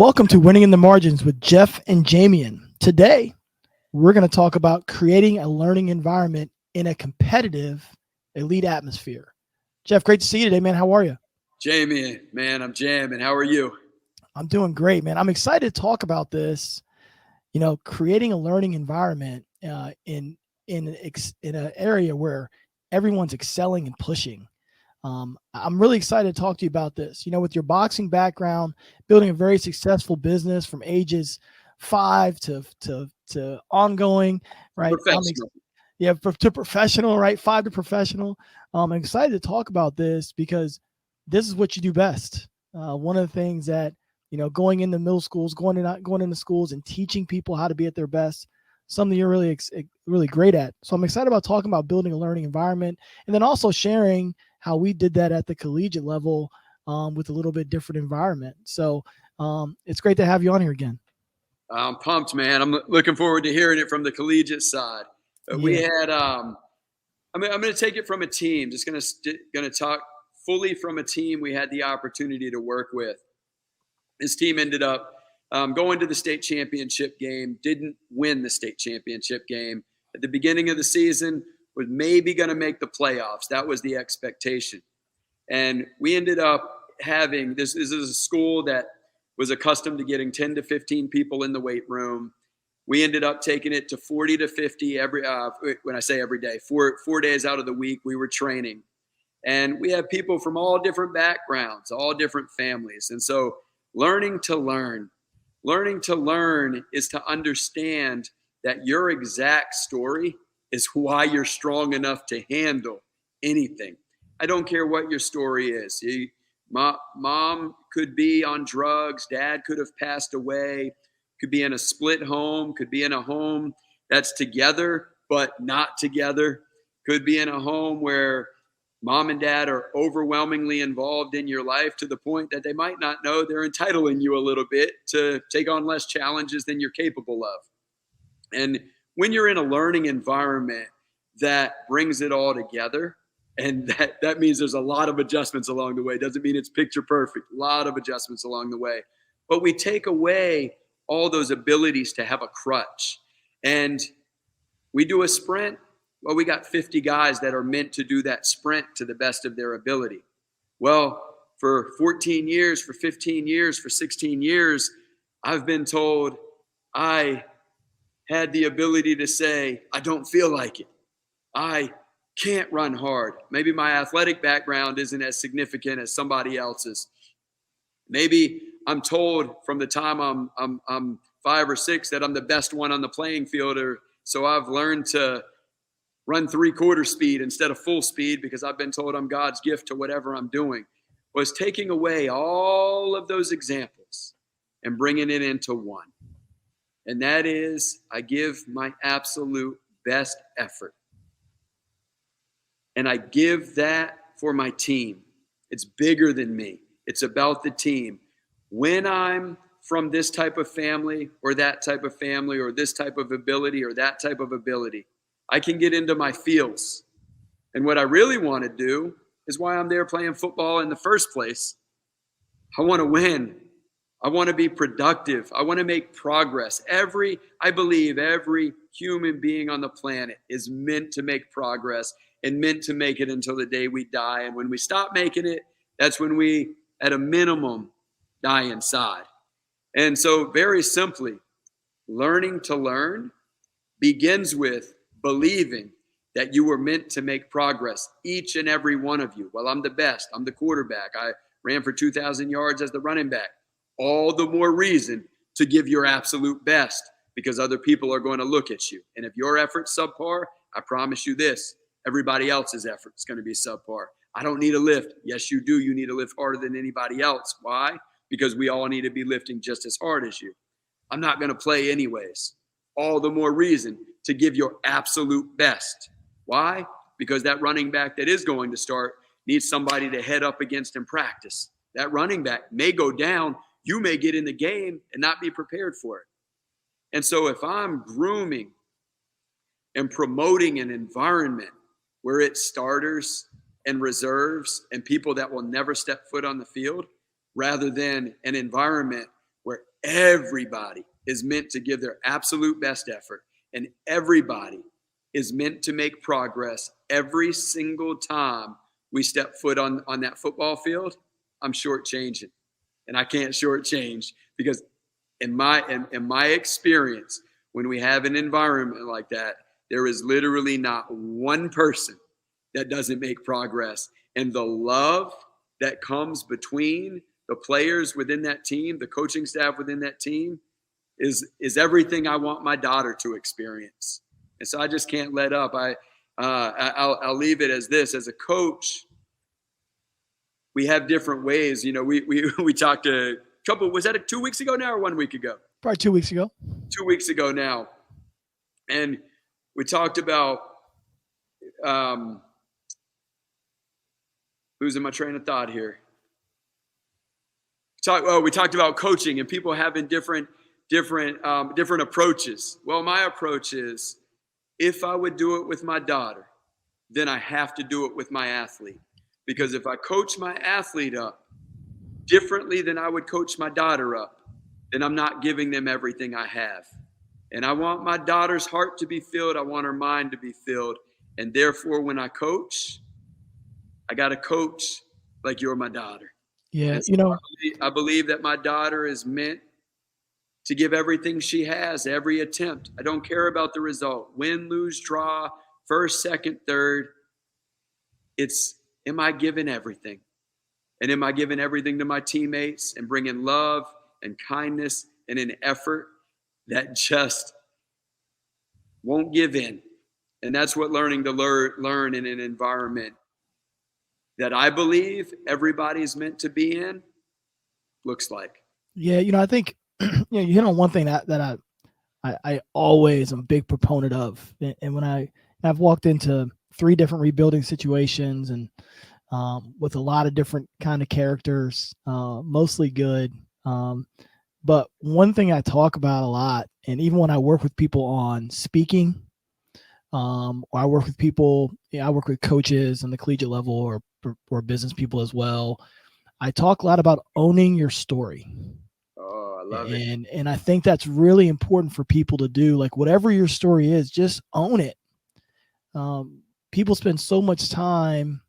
Welcome to Winning in the Margins with Jeff and Jamion. Today, we're going to talk about creating a learning environment in a competitive, elite atmosphere. Jeff, great to see you today, man. How are you? Jamie, man, I'm jamming. How are you? I'm doing great, man. I'm excited to talk about this. Creating a learning environment in an area where everyone's excelling and pushing. I'm really excited to talk to you about this. With your boxing background, building a very successful business from ages 5 to ongoing, right? Professional. To professional, right? 5 to professional. I'm excited to talk about this because this is what you do best. One of the things that going into middle schools, going into schools, and teaching people how to be at their best, something you're really great at. So I'm excited about talking about building a learning environment, and then also sharing how we did that at the collegiate level with a little bit different environment. So it's great to have you on here again. I'm pumped, man. I'm looking forward to hearing it from the collegiate side. We had, I'm going to take it from a team. Just going to talk fully from a team we had the opportunity to work with. This team ended up going to the state championship game, didn't win the state championship game. At the beginning of the season, was maybe going to make the playoffs. That was the expectation. And we ended up having, this is a school that was accustomed to getting 10 to 15 people in the weight room. We ended up taking it to 40 to 50 when I say every day, four days out of the week, we were training. And we have people from all different backgrounds, all different families. And so learning to learn is to understand that your exact story is why you're strong enough to handle anything. I don't care what your story is. Mom could be on drugs. Dad could have passed away. Could be in a split home. Could be in a home that's together but not together. Could be in a home where mom and dad are overwhelmingly involved in your life to the point that they might not know they're entitling you a little bit to take on less challenges than you're capable of. And when you're in a learning environment that brings it all together, and that means there's a lot of adjustments along the way. Doesn't mean it's picture perfect. A lot of adjustments along the way. But we take away all those abilities to have a crutch. And we do a sprint. Well, we got 50 guys that are meant to do that sprint to the best of their ability. Well, for 14 years, for 15 years, for 16 years, I've been told I had the ability to say, I don't feel like it. I can't run hard. Maybe my athletic background isn't as significant as somebody else's. Maybe I'm told from the time I'm 5 or 6 that I'm the best one on the playing field, or so I've learned to run 3/4 speed instead of full speed because I've been told I'm God's gift to whatever I'm doing. Was taking away all of those examples and bringing it into one. And that is, I give my absolute best effort. And I give that for my team. It's bigger than me. It's about the team. When I'm from this type of family or that type of family or this type of ability or that type of ability, I can get into my feels. And what I really want to do is why I'm there playing football in the first place. I want to win. I want to be productive. I want to make progress. I believe every human being on the planet is meant to make progress and meant to make it until the day we die. And when we stop making it, that's when we, at a minimum, die inside. And so very simply, learning to learn begins with believing that you were meant to make progress, each and every one of you. Well, I'm the best. I'm the quarterback. I ran for 2,000 yards as the running back. All the more reason to give your absolute best because other people are going to look at you. And if your effort's subpar, I promise you this, everybody else's effort is going to be subpar. I don't need a lift. Yes, you do. You need to lift harder than anybody else. Why? Because we all need to be lifting just as hard as you. I'm not going to play anyways. All the more reason to give your absolute best. Why? Because that running back that is going to start needs somebody to head up against in practice. That running back may go down. You may get in the game and not be prepared for it. And so if I'm grooming and promoting an environment where it's starters and reserves and people that will never step foot on the field, rather than an environment where everybody is meant to give their absolute best effort, and everybody is meant to make progress every single time we step foot on that football field, I'm shortchanging. And I can't shortchange because in my experience, when we have an environment like that, there is literally not one person that doesn't make progress. And the love that comes between the players within that team, the coaching staff within that team, is everything I want my daughter to experience. And so I just can't let up. I'll leave it as this. As a coach, we have different ways. You know, we talked a couple. Was that 2 weeks ago now or 1 week ago? Probably 2 weeks ago. 2 weeks ago now, and we talked about losing my train of thought here. We talked about coaching and people having different approaches. Well, my approach is, if I would do it with my daughter, then I have to do it with my athlete. Because if I coach my athlete up differently than I would coach my daughter up, then I'm not giving them everything I have. And I want my daughter's heart to be filled. I want her mind to be filled. And therefore, when I coach, I got to coach like you're my daughter. Yeah, so I believe that my daughter is meant to give everything she has, every attempt. I don't care about the result. Win, lose, draw, first, second, third. It's, am I giving everything? And am I giving everything to my teammates and bringing love and kindness and an effort that just won't give in? And that's what learning to learn in an environment that I believe everybody's meant to be in looks like. Yeah, I think you hit on one thing that I always am a big proponent of. And when I've walked into 3 different rebuilding situations and with a lot of different kind of characters, mostly good. But one thing I talk about a lot, and even when I work with people on speaking, or I work with people, I work with coaches on the collegiate level or business people as well. I talk a lot about owning your story. Oh, I love it. And I think that's really important for people to do. Like, whatever your story is, just own it. People spend so much time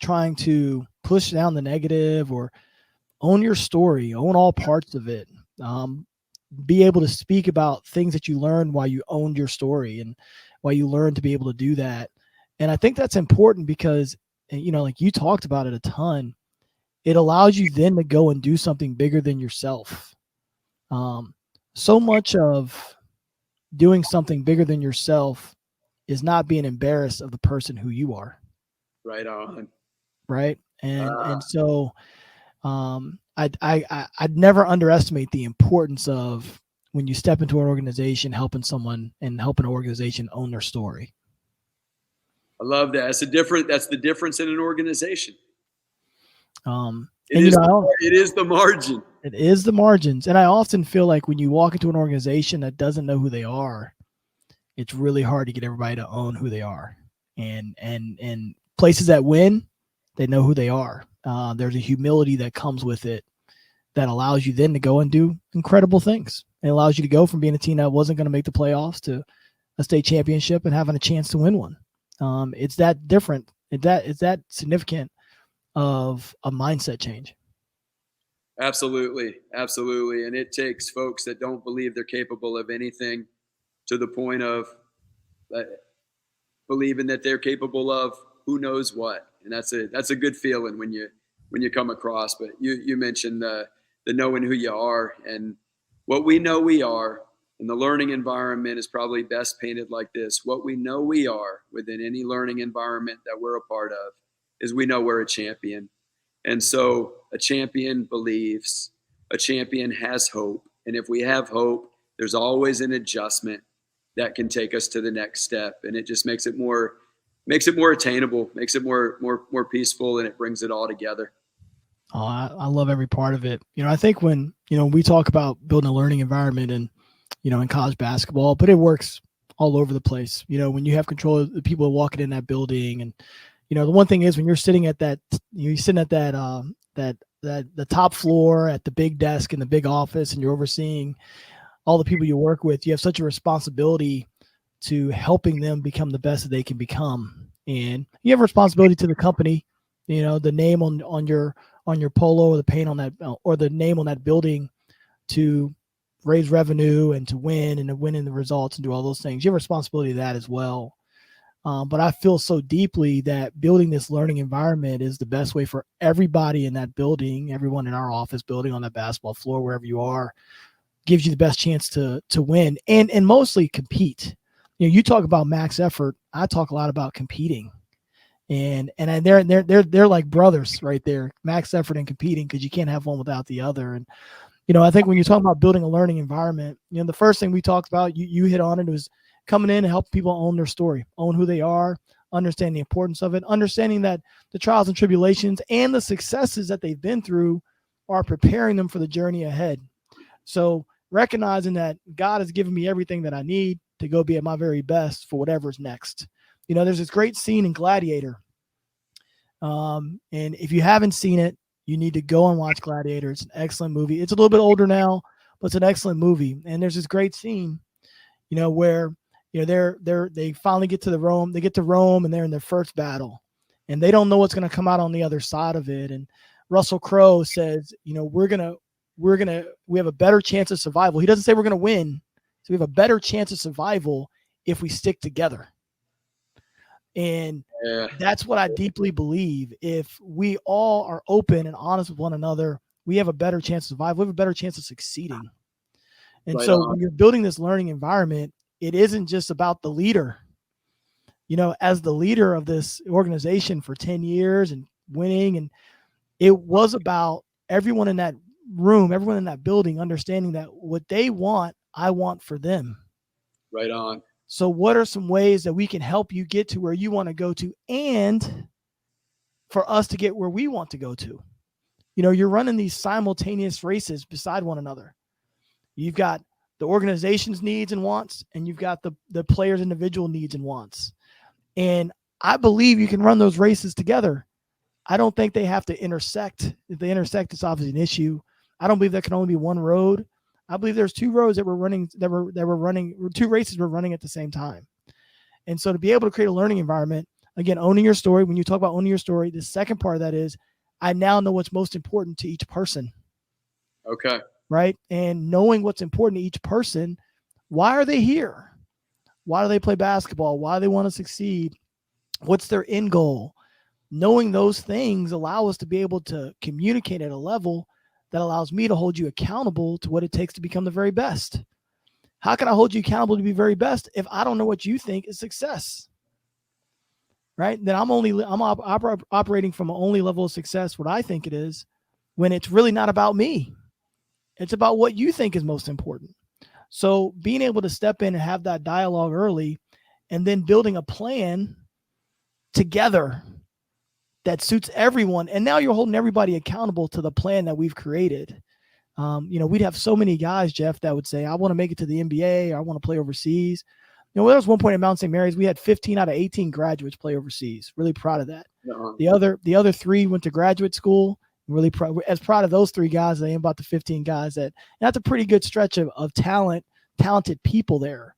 trying to push down the negative, or own your story, own all parts of it. Be able to speak about things that you learned while you owned your story and while you learned to be able to do that. And I think that's important because, like you talked about it a ton, it allows you then to go and do something bigger than yourself. So much of doing something bigger than yourself is not being embarrassed of the person who you are. Right on. Right. And so I'd never underestimate the importance of, when you step into an organization, helping someone and helping an organization own their story. I love that. That's the difference in an organization. It is the margin. It is the margins. And I often feel like when you walk into an organization that doesn't know who they are, it's really hard to get everybody to own who they are. And places that win, they know who they are. There's a humility that comes with it that allows you then to go and do incredible things. It allows you to go from being a team that wasn't going to make the playoffs to a state championship and having a chance to win one. It's that different. It's that significant of a mindset change. Absolutely. Absolutely. And it takes folks that don't believe they're capable of anything to the point of believing that they're capable of who knows what. And that's a good feeling when you come across. But you mentioned the knowing who you are, and what we know we are, and the learning environment is probably best painted like this. What we know we are within any learning environment that we're a part of is we know we're a champion. And so a champion believes, a champion has hope. And if we have hope, there's always an adjustment that can take us to the next step. And it just makes it more attainable, makes it more peaceful, and it brings it all together. Oh, I love every part of it. I think when, we talk about building a learning environment and, in college basketball, but it works all over the place. When you have control of the people walking in that building, and, the one thing is when you're sitting at that, that the top floor at the big desk in the big office, and you're overseeing all the people you work with, you have such a responsibility to helping them become the best that they can become. And you have a responsibility to the company, the name on your polo, or the paint on that, or the name on that building, to raise revenue and to win in the results and do all those things. You have a responsibility to that as well. But I feel so deeply that building this learning environment is the best way for everybody in that building, everyone in our office building, on that basketball floor, wherever you are, gives you the best chance to win and mostly compete. You talk about max effort. I talk a lot about competing, and they're like brothers right there, max effort and competing, because you can't have one without the other. And I think when you're talking about building a learning environment, the first thing we talked about, you hit on it, was coming in and helping people own their story, own who they are, understand the importance of it, understanding that the trials and tribulations and the successes that they've been through are preparing them for the journey ahead. So recognizing that God has given me everything that I need to go be at my very best for whatever's next. There's this great scene in Gladiator. And if you haven't seen it, you need to go and watch Gladiator. It's an excellent movie. It's a little bit older now, but it's an excellent movie. And there's this great scene, where, they finally get to Rome. They get to Rome and they're in their first battle, and they don't know what's going to come out on the other side of it. And Russell Crowe says, we have a better chance of survival. He doesn't say we're going to win. So we have a better chance of survival if we stick together. And that's what I deeply believe. If we all are open and honest with one another, we have a better chance of survival. We have a better chance of succeeding. And right so on. When you're building this learning environment, it isn't just about the leader. As the leader of this organization for 10 years and winning, and it was about everyone in that room, everyone in that building, understanding that what they want, I want for them. Right on. So what are some ways that we can help you get to where you want to go to, and for us to get where we want to go to? You're running these simultaneous races beside one another. You've got the organization's needs and wants, and you've got the players' individual needs and wants. And I believe you can run those races together. I don't think they have to intersect. If they intersect, it's obviously an issue. I don't believe there can only be one road. I believe there's two roads that were running, two races were running at the same time. And so to be able to create a learning environment, again, owning your story, when you talk about owning your story, the second part of that is, I now know what's most important to each person. Okay. Right? And knowing what's important to each person. Why are they here? Why do they play basketball? Why do they want to succeed? What's their end goal? Knowing those things allow us to be able to communicate at a level that allows me to hold you accountable to what it takes to become the very best. How can I hold you accountable to be very best if I don't know what you think is success? Right? Then I'm operating from an only level of success what I think it is, when it's really not about me. It's about what you think is most important. So being able to step in and have that dialogue early, and then building a plan together that suits everyone. And now you're holding everybody accountable to the plan that we've created. We'd have so many guys, Jeff, that would say, I want to make it to the NBA, or I want to play overseas. There was one point at Mount St. Mary's, we had 15 out of 18 graduates play overseas. Really proud of that. Uh-huh. The other three went to graduate school. Really proud of those three guys. They am about the 15 guys that's a pretty good stretch of talented people there.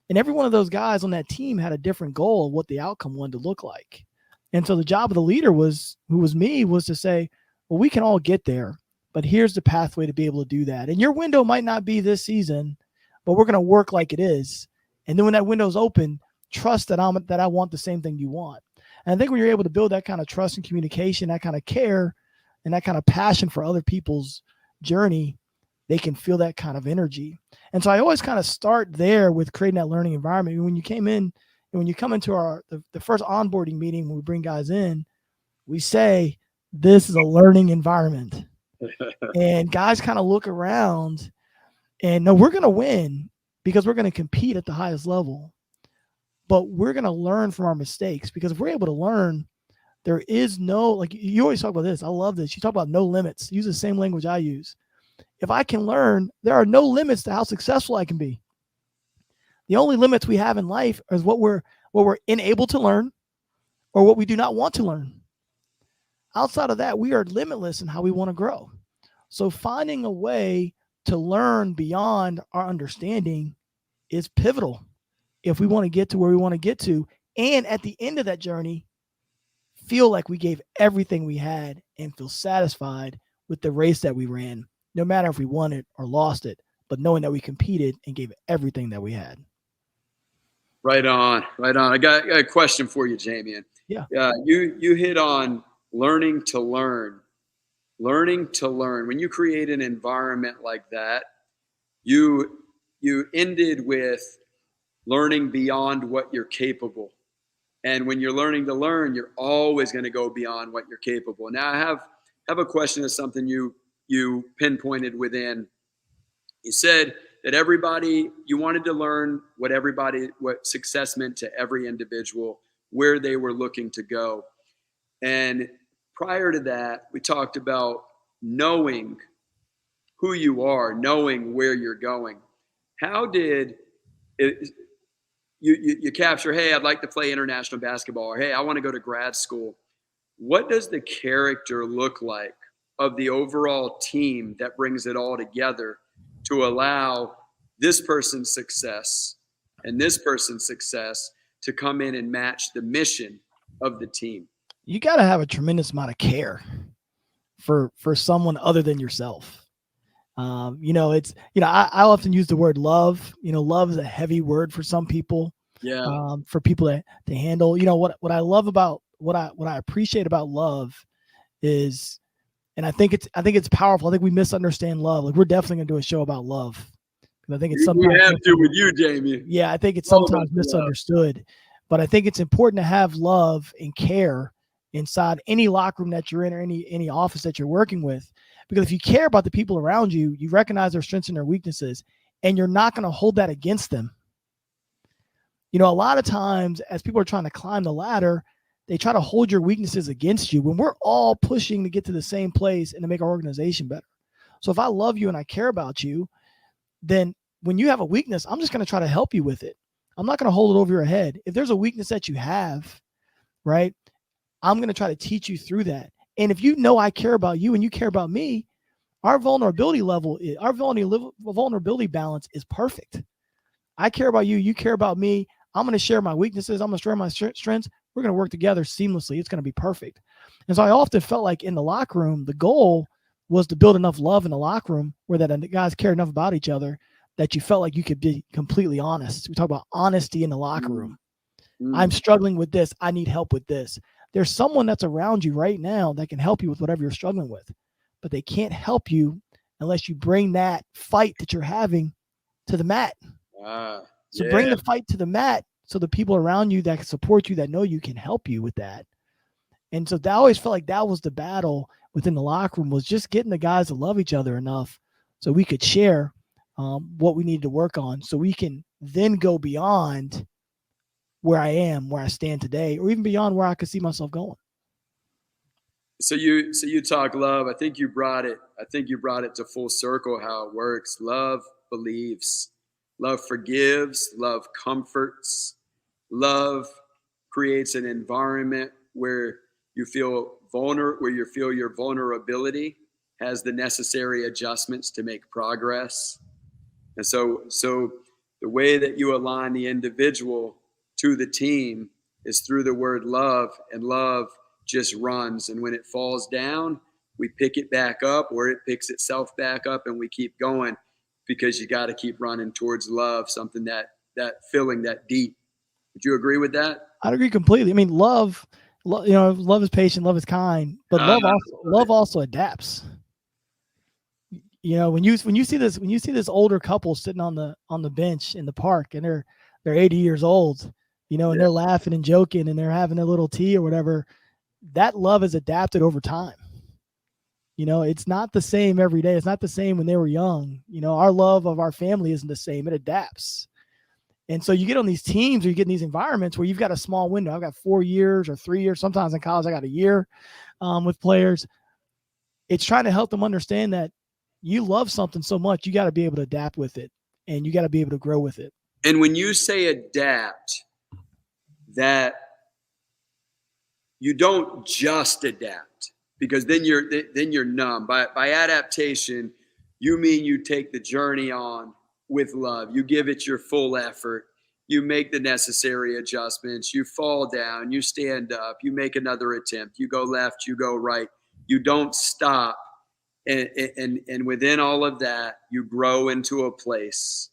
And every one of those guys on that team had a different goal of what the outcome wanted to look like. And so the job of the leader was to say, well, we can all get there, but here's the pathway to be able to do that. And your window might not be this season, but we're going to work like it is. And then when that window's open, trust that I want the same thing you want. And I think when you're able to build that kind of trust and communication, that kind of care, and that kind of passion for other people's journey, they can feel that kind of energy. And so I always kind of start there with creating that learning environment. When you come into the first onboarding meeting, when we bring guys in, we say, this is a learning environment. And guys kind of look around and know we're going to win because we're going to compete at the highest level. But we're going to learn from our mistakes, because if we're able to learn, there is no, like you always talk about this. I love this. You talk about no limits. Use the same language I use. If I can learn, there are no limits to how successful I can be. The only limits we have in life is what we're unable to learn, or what we do not want to learn. Outside of that, we are limitless in how we want to grow. So finding a way to learn beyond our understanding is pivotal if we want to get to where we want to get to. And at the end of that journey, feel like we gave everything we had and feel satisfied with the race that we ran, no matter if we won it or lost it, but knowing that we competed and gave everything that we had. Right on, right on. I got a question for you, Jamion. Yeah. You hit on learning to learn. Learning to learn. When you create an environment like that, you ended with learning beyond what you're capable. And when you're learning to learn, you're always going to go beyond what you're capable. Now, I have a question of something you pinpointed within. You said that you wanted to learn what success meant to every individual, where they were looking to go. And prior to that, we talked about knowing who you are, knowing where you're going. How did you capture, hey, I'd like to play international basketball, or hey, I want to go to grad school. What does the character look like of the overall team that brings it all together to allow this person's success and this person's success to come in and match the mission of the team? You got to have a tremendous amount of care for someone other than yourself. I often use the word love. Love is a heavy word for some people. Yeah. For people to handle. What I love about what I appreciate about love is, and I think it's powerful. I think we misunderstand love. Like, we're definitely gonna do a show about love. I think it's sometimes we have to with you, Jamie. Yeah, I think it's sometimes misunderstood. But I think it's important to have love and care inside any locker room that you're in, or any office that you're working with. Because if you care about the people around you, you recognize their strengths and their weaknesses, and you're not going to hold that against them. A lot of times as people are trying to climb the ladder, they try to hold your weaknesses against you when we're all pushing to get to the same place and to make our organization better. So if I love you and I care about you, then when you have a weakness, I'm just going to try to help you with it. I'm not going to hold it over your head. If there's a weakness that you have, right, I'm going to try to teach you through that. And if you know I care about you and you care about me, our vulnerability balance is perfect. I care about you. You care about me. I'm going to share my weaknesses. I'm going to share my strengths. We're going to work together seamlessly. It's going to be perfect. And so I often felt like in the locker room, the goal was to build enough love in the locker room where that the guys care enough about each other that you felt like you could be completely honest. We talk about honesty in the locker room. I'm struggling with this. I need help with this. There's someone that's around you right now that can help you with whatever you're struggling with, but they can't help you unless you bring that fight that you're having to the mat. Bring the fight to the mat so the people around you that can support you, that know you, can help you with that. And so that always felt like that was the battle within the locker room, was just getting the guys to love each other enough so we could share what we needed to work on, so we can then go beyond where I am, where I stand today, or even beyond where I could see myself going. So you talk love. I think you brought it to full circle, how it works. Love believes, love forgives, love comforts, love creates an environment where you feel your vulnerability has the necessary adjustments to make progress. And so the way that you align the individual to the team is through the word love, and love just runs. And when it falls down, we pick it back up, or it picks itself back up, and we keep going, because you got to keep running towards love, something that feeling that deep. Would you agree with that? I'd agree completely. I mean, love is patient, love is kind, but love also adapts. When you see this older couple sitting on the bench in the park, and they're 80 years old, and they're laughing and joking and they're having a little tea or whatever, that love is adapted over time. It's not the same every day. It's not the same when they were young. Our love of our family isn't the same. It adapts. And so you get on these teams, or you get in these environments where you've got a small window. I've got 4 years or 3 years. Sometimes in college, I got a year with players. It's trying to help them understand that you love something so much, you got to be able to adapt with it, and you got to be able to grow with it. And when you say adapt, that you don't just adapt. because then you're numb. By adaptation, you mean you take the journey on with love. You give it your full effort. You make the necessary adjustments. You fall down. You stand up. You make another attempt. You go left. You go right. You don't stop. And within all of that, you grow into a place.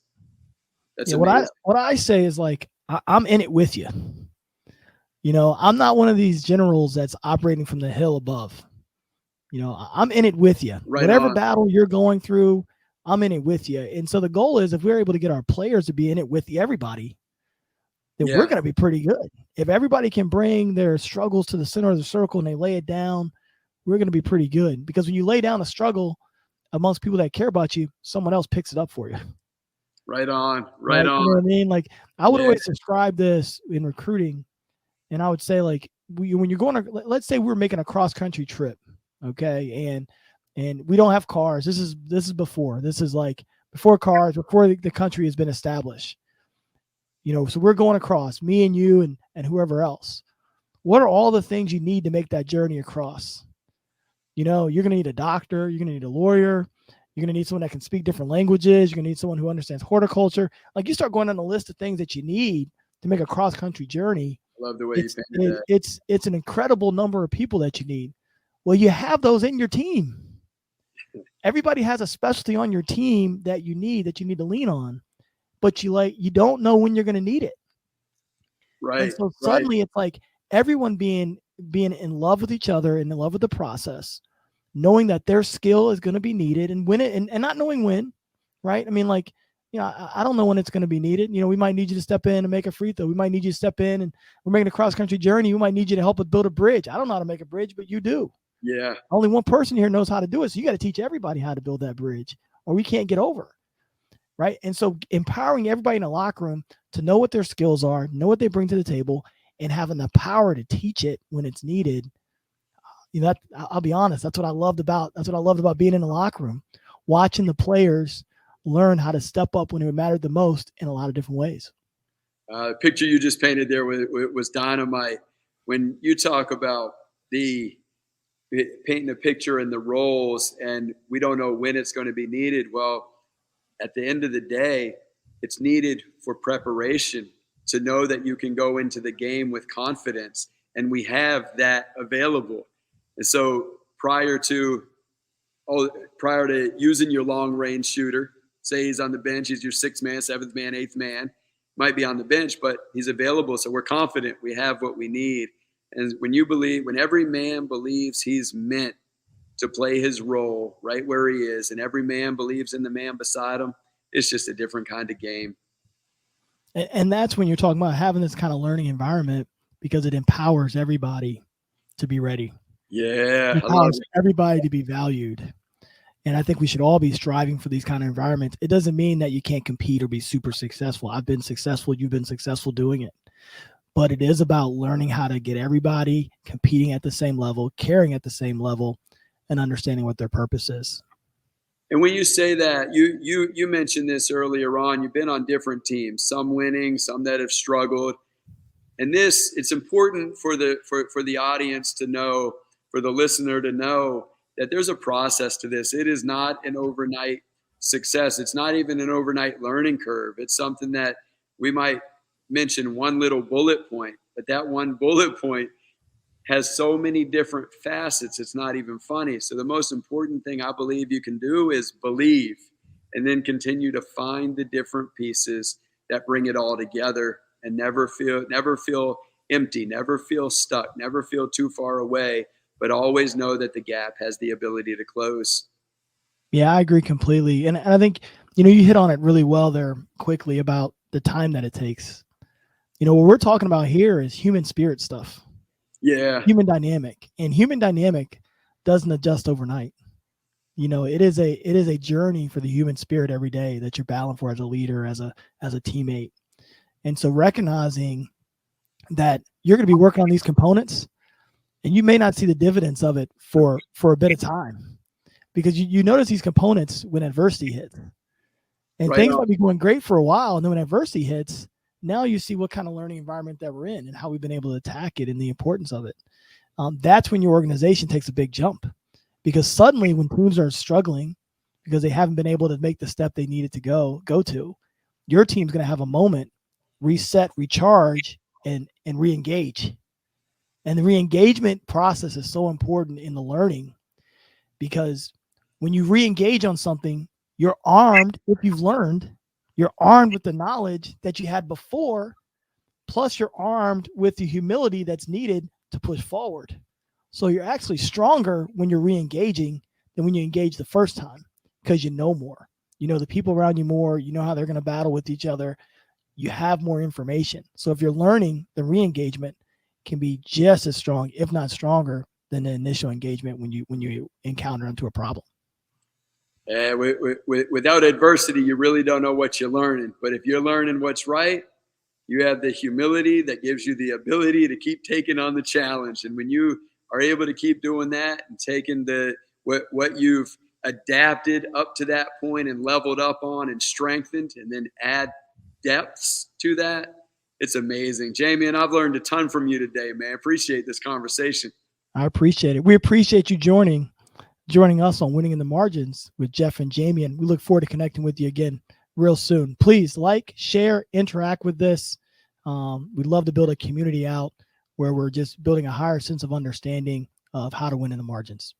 That's amazing. What I say is like, I'm in it with you. I'm not one of these generals that's operating from the hill above. I'm in it with you. Right Whatever on. battle you're going through, I'm in it with you. And so the goal is, if we're able to get our players to be in it with everybody, then we're going to be pretty good. If everybody can bring their struggles to the center of the circle and they lay it down, we're going to be pretty good. Because when you lay down a struggle amongst people that care about you, someone else picks it up for you. Right on. Right on. You know what I mean? Like, I would always describe this in recruiting, and I would say, like, when you're going to, let's say we're making a cross-country trip, okay, and we don't have cars. This is before. This is like before cars, before the country has been established. So we're going across, me and you and whoever else. What are all the things you need to make that journey across? You're going to need a doctor. You're going to need a lawyer. You're going to need someone that can speak different languages. You're going to need someone who understands horticulture. Like, you start going down the list of things that you need to make a cross-country journey. I love the way you painted that. It's an incredible number of people that you need. Well, you have those in your team. Everybody has a specialty on your team that you need to lean on, but you don't know when you're going to need it. Right. And so suddenly it's like everyone being in love with each other and in love with the process, knowing that their skill is going to be needed and and not knowing when, right? I mean, like, I don't know when it's going to be needed. We might need you to step in and make a free throw. We might need you to step in, and we're making a cross-country journey. We might need you to help us build a bridge. I don't know how to make a bridge, but you do. Yeah. Only one person here knows how to do it. So you got to teach everybody how to build that bridge, or we can't get over. Right. And so empowering everybody in the locker room to know what their skills are, know what they bring to the table, and having the power to teach it when it's needed. I'll be honest. That's what I loved about being in the locker room, watching the players learn how to step up when it mattered the most in a lot of different ways. The picture you just painted there was dynamite. When you talk about painting a picture in the roles, and we don't know when it's going to be needed. Well, at the end of the day, it's needed for preparation, to know that you can go into the game with confidence, and we have that available. And so prior to using your long range shooter, say he's on the bench, he's your 6th man, 7th man, 8th man, might be on the bench, but he's available. So we're confident we have what we need. And when every man believes he's meant to play his role right where he is, and every man believes in the man beside him, it's just a different kind of game. And that's when you're talking about having this kind of learning environment, because it empowers everybody to be ready. Yeah. It empowers everybody to be valued. And I think we should all be striving for these kind of environments. It doesn't mean that you can't compete or be super successful. I've been successful. You've been successful doing it. But it is about learning how to get everybody competing at the same level, caring at the same level, and understanding what their purpose is. And when you say that, you mentioned this earlier on, you've been on different teams, some winning, some that have struggled. And it's important for the audience to know, for the listener to know, that there's a process to this. It is not an overnight success. It's not even an overnight learning curve. It's something that we might mention one little bullet point, but that one bullet point has so many different facets, it's not even funny. So the most important thing I believe you can do is believe, and then continue to find the different pieces that bring it all together, and never feel empty, never feel stuck, never feel too far away, but always know that the gap has the ability to close. Yeah, I agree completely. And I think, you hit on it really well there quickly about the time that it takes. What we're talking about here is human spirit stuff. Yeah. Human dynamic. And human dynamic doesn't adjust overnight. It is a journey for the human spirit every day that you're battling for as a leader, as a teammate. And so recognizing that you're going to be working on these components, and you may not see the dividends of it for a bit of time, because you notice these components when adversity hits. And things might be going great for a while, and then when adversity hits, now you see what kind of learning environment that we're in and how we've been able to attack it and the importance of it. that's when your organization takes a big jump, because suddenly when teams are struggling because they haven't been able to make the step they needed to go to, your team's going to have a moment, reset, recharge, and re-engage. And the re-engagement process is so important in the learning, because when you re-engage on something, you're armed. If you've learned, you're armed with the knowledge that you had before, plus you're armed with the humility that's needed to push forward. So you're actually stronger when you're re-engaging than when you engage the first time, because you know more. You know the people around you more. You know how they're going to battle with each other. You have more information. So if you're learning, the re-engagement can be just as strong, if not stronger, than the initial engagement when you encounter into a problem. Without adversity, you really don't know what you're learning. But if you're learning what's right, you have the humility that gives you the ability to keep taking on the challenge. And when you are able to keep doing that and taking what you've adapted up to that point and leveled up on and strengthened, and then add depths to that, it's amazing. Jamion, I've learned a ton from you today, man. Appreciate this conversation. I appreciate it. We appreciate you joining us on Winning in the Margins with Jeff and Jamion. We look forward to connecting with you again real soon. Please like, share, interact with this. We'd love to build a community out where we're just building a higher sense of understanding of how to win in the margins.